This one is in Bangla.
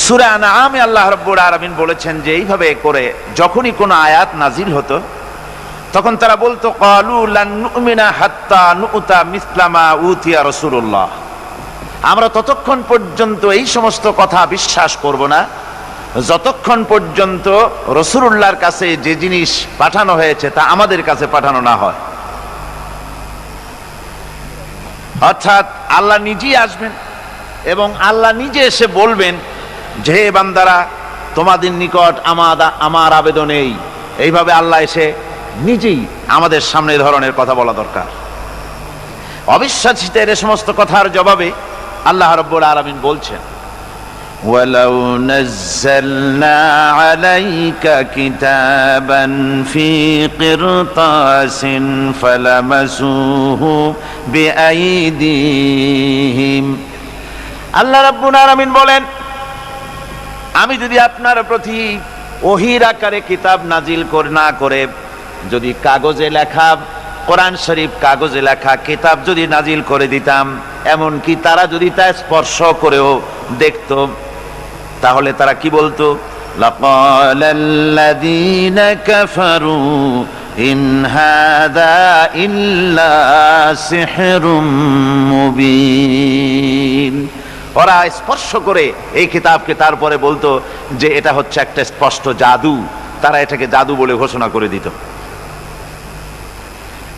সূরা আনআমে আল্লাহ রাব্বুল আলামিন বলেছেন যে এইভাবে করে যখনই কোনো আয়াত নাজিল হতো তখন তারা বলতো ক্বালু লান নুমিনা হাত্তা নুতা মিসলা মা উতিয়া রাসূলুল্লাহ, আমরা ততক্ষণ পর্যন্ত এই সমস্ত কথা বিশ্বাস করব না যতক্ষণ পর্যন্ত রাসূলুল্লাহর কাছে যে জিনিস পাঠানো হয়েছে তা আমাদের কাছে পাঠানো না হয়। অর্থাৎ আল্লাহ নিজেই আসবেন এবং আল্লাহ নিজে এসে বলবেন যে হে বান্দারা, তোমাদের নিকট আমার আবেদন এইভাবে আল্লাহ এসে নিজেই আমাদের সামনে এই ধরনের কথা বলা দরকার। অবিশ্বাসীদের এই সমস্ত কথার জবাবে আল্লাহ রাব্বুল আলামিন বলছেন, ওয়ালাউ নাযালনা আলাইকা কিতাবান ফি কিরতাসিন ফালামাসুহু বিআইদিহিম। আল্লাহ রাব্বুল আলামিন বলেন, আমি যদি আপনার প্রতি ওহীর আকারে কিতাব নাজিল না করে যদি কাগজে লেখা কোরআন শরীফ কাগজে লেখা কিতাব যদি নাজিল করে দিতাম, এমন কি তারা যদি তা স্পর্শ করেও দেখত, তাহলে তারা কি বলতো? লাকালাল্লাযীনা কাফারু ইন হাযা ইল্লা সিহরুম মুবিন। ওরা স্পর্শ করে এই কিতাবকে তারপরে বলতো যে এটা হচ্ছে একটা স্পষ্ট জাদু, তারা এটাকে জাদু বলে ঘোষণা করে দিত।